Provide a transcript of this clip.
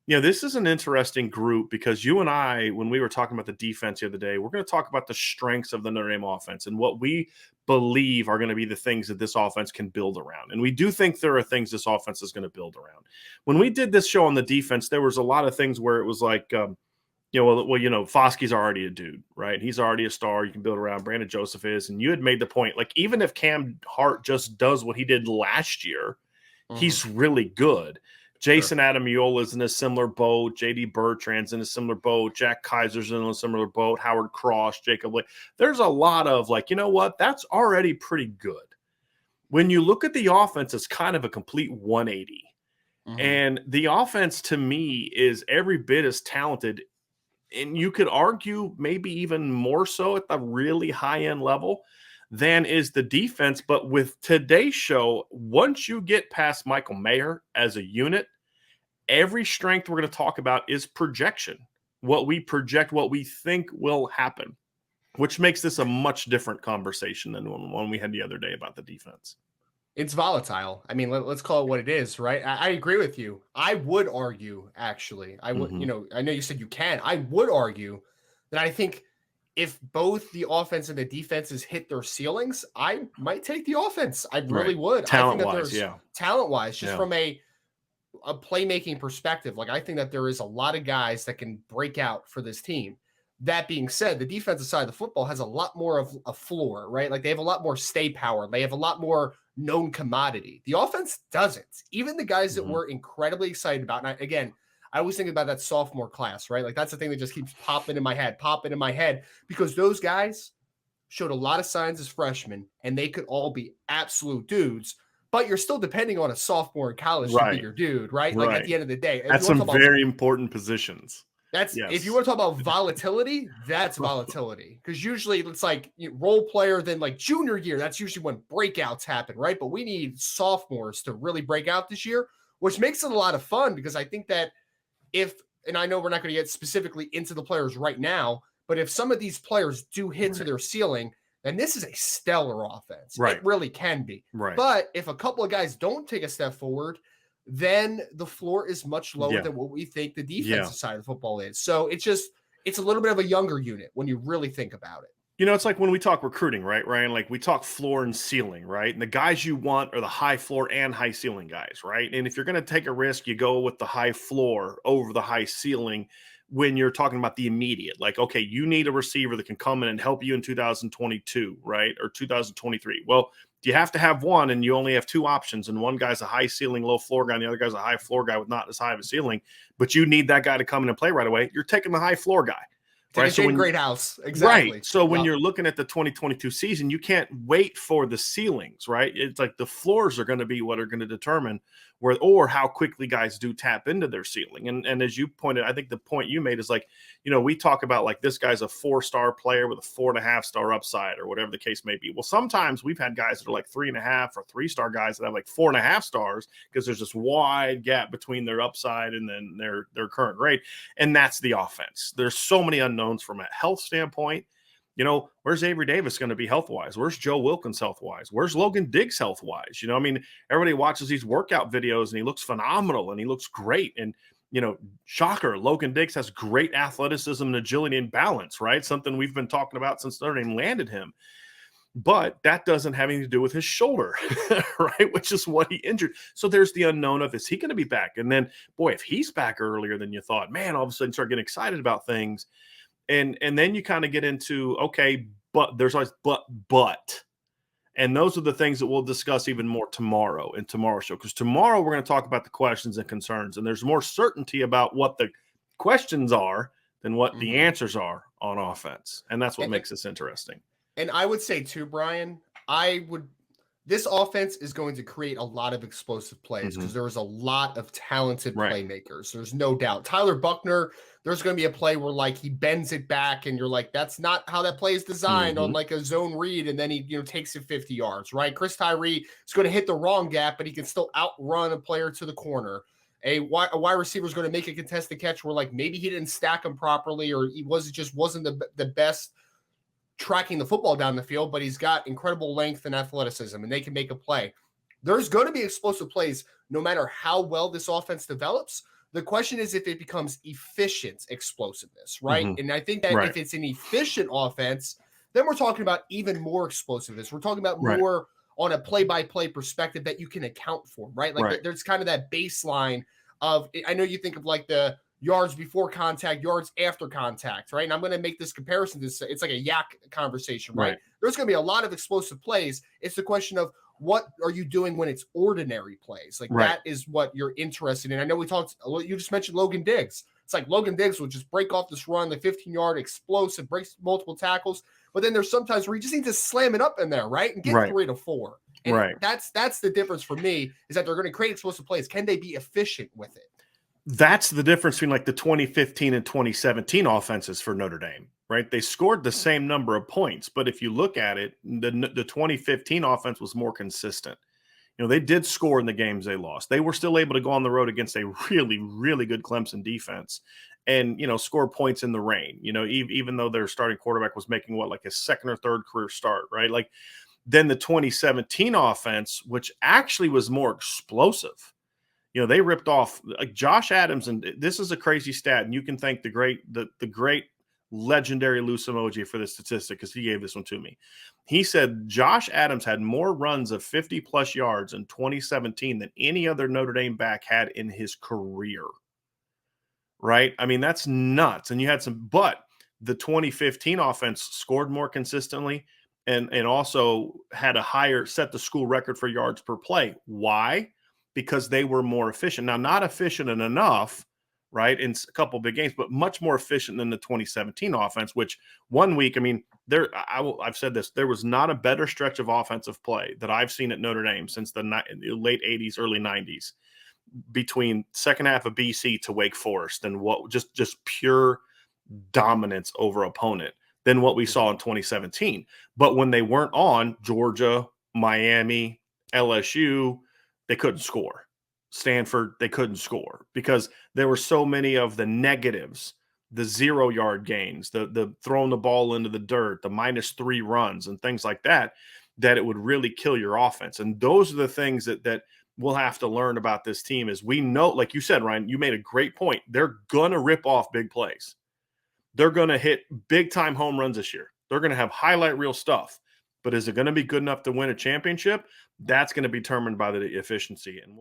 This is an interesting group because you and I, when we were talking about the defense the other day, we're going to talk about the strengths of the Notre Dame offense and what we believe are going to be the things that this offense can build around. And we do think there are things this offense is going to build around. When we did this show on the defense, there was a lot of things where it was like, Foskey's already a dude, right? He's already a star. You can build around. Brandon Joseph is. And you had made the point, like, even if Cam Hart just does what he did last year, he's really good. Jason Adamiola is in a similar boat. J.D. Bertrand's in a similar boat. Jack Kaiser's in a similar boat. Howard Cross, Jacob Lake. There's a lot of like, you know what? That's already pretty good. When you look at the offense, it's kind of a complete 180. And the offense, to me, is every bit as talented. And you could argue maybe even more so at the really high-end level than is the defense. But with today's show, once you get past Michael Mayer as a unit, every strength we're going to talk about is projection. What we project, what we think will happen, which makes this a much different conversation than one we had the other day about the defense. It's volatile. I mean, let's call it what it is, right? I agree with you. I would argue, actually, I would, I know you said you can. I would argue that I think if both the offense and the defenses hit their ceilings, I might take the offense. I really would. Talent-wise, talent-wise, just from a playmaking perspective. Like, I think that there is a lot of guys that can break out for this team. That being said, the defensive side of the football has a lot more of a floor, right? Like, they have a lot more stay power. They have a lot more known commodity. The offense doesn't. Even the guys that we're incredibly excited about. And I always think about that sophomore class, right? Like, that's the thing that just keeps popping in my head, because those guys showed a lot of signs as freshmen and they could all be absolute dudes, but you're still depending on a sophomore in college to be your dude, right? Like, at the end of the day, that's some very important positions. If you want to talk about volatility, that's volatility. Because usually it's like role player, then like junior year, that's usually when breakouts happen, right? But we need sophomores to really break out this year, which makes it a lot of fun, because I think that and I know we're not going to get specifically into the players right now, but if some of these players do hit to their ceiling, then this is a stellar offense. It really can be. But if a couple of guys don't take a step forward, then the floor is much lower than what we think the defensive side of the football is. So it's a little bit of a younger unit when you really think about it. It's like when we talk recruiting, right, Ryan? Like, we talk floor and ceiling, right? And the guys you want are the high floor and high ceiling guys, right? And if you're going to take a risk, you go with the high floor over the high ceiling when you're talking about the immediate. Like, okay, you need a receiver that can come in and help you in 2022, right? Or 2023. Well, you have to have one, and you only have two options. And one guy's a high ceiling, low floor guy, and the other guy's a high floor guy with not as high of a ceiling. But you need that guy to come in and play right away. You're taking the high floor guy. Right? So great house. Exactly. Right. So when you're looking at the 2022 season, you can't wait for the ceilings, right? It's like the floors are going to be what are going to determine or how quickly guys do tap into their ceiling. And as you pointed, I think the point you made is like, we talk about like this guy's a 4-star player with a 4.5-star upside or whatever the case may be. Well, sometimes we've had guys that are like 3.5 or 3-star guys that have like 4.5 stars because there's this wide gap between their upside and then their current grade. And that's the offense. There's so many unknowns from a health standpoint. Where's Avery Davis going to be health-wise? Where's Joe Wilkins health-wise? Where's Logan Diggs health-wise? Everybody watches these workout videos and he looks phenomenal and he looks great. And, shocker, Logan Diggs has great athleticism and agility and balance, right? Something we've been talking about since Notre Dame landed him. But that doesn't have anything to do with his shoulder, right? Which is what he injured. So there's the unknown of, is he going to be back? And then, boy, if he's back earlier than you thought, man, all of a sudden start getting excited about things. And then you kind of get into, okay, but there's always but. And those are the things that we'll discuss even more tomorrow in tomorrow's show. Because tomorrow we're going to talk about the questions and concerns. And there's more certainty about what the questions are than what the answers are on offense. And that's what makes this interesting. And I would say too, Brian, this offense is going to create a lot of explosive plays because there's a lot of talented playmakers. There's no doubt. Tyler Buckner, there's going to be a play where like he bends it back and you're like, that's not how that play is designed on like a zone read. And then he takes it 50 yards, right? Chris Tyree is going to hit the wrong gap, but he can still outrun a player to the corner. A wide receiver is going to make a contested catch where like maybe he didn't stack him properly or he wasn't the best tracking the football down the field, but he's got incredible length and athleticism and they can make a play. There's going to be explosive plays no matter how well this offense develops, The question is if it becomes efficient explosiveness, right? Mhm. And I think that Right. if it's an efficient offense, then we're talking about even more explosiveness. We're talking about Right. more on a play-by-play perspective that you can account for, right? Like Right. there's kind of that baseline of, I know you think of like the yards before contact, yards after contact, right? And I'm going to make this comparison. It's like a yak conversation, right? Right. There's going to be a lot of explosive plays. It's the question of what are you doing when it's ordinary plays? Like Right. that is what you're interested in. I know you just mentioned Logan Diggs. It's like Logan Diggs will just break off this run, the 15-yard explosive, breaks multiple tackles. But then there's sometimes where you just need to slam it up in there, right? And get Right. 3 to 4. And Right. that's the difference for me, is that they're going to create explosive plays. Can they be efficient with it? That's the difference between like the 2015 and 2017 offenses for Notre Dame, right? They scored the same number of points, but if you look at it, the 2015 offense was more consistent. They did score in the games they lost. They were still able to go on the road against a really, really good Clemson defense and, score points in the rain, even though their starting quarterback was making like his second or third career start, right? Like then the 2017 offense, which actually was more explosive. They ripped off like Josh Adams, and this is a crazy stat, and you can thank the great legendary loose emoji for this statistic because he gave this one to me. He said Josh Adams had more runs of 50 plus yards in 2017 than any other Notre Dame back had in his career. Right? I mean, that's nuts. And you had but the 2015 offense scored more consistently and also had set the school record for yards per play. Why? Because they were more efficient. Now, not efficient enough, right, in a couple big games, but much more efficient than the 2017 offense, which one week, I mean, I've said this, there was not a better stretch of offensive play that I've seen at Notre Dame since the late 80s, early 90s, between second half of BC to Wake Forest and what just pure dominance over opponent than what we saw in 2017. But when they weren't on, Georgia, Miami, LSU, they couldn't score. Stanford, they couldn't score because there were so many of the negatives, the 0-yard gains, the throwing the ball into the dirt, the -3 runs and things like that, that it would really kill your offense. And those are the things that we'll have to learn about this team. Is we know, like you said, Ryan, you made a great point. They're going to rip off big plays. They're going to hit big time home runs this year. They're going to have highlight reel stuff. But is it going to be good enough to win a championship? That's going to be determined by the efficiency. And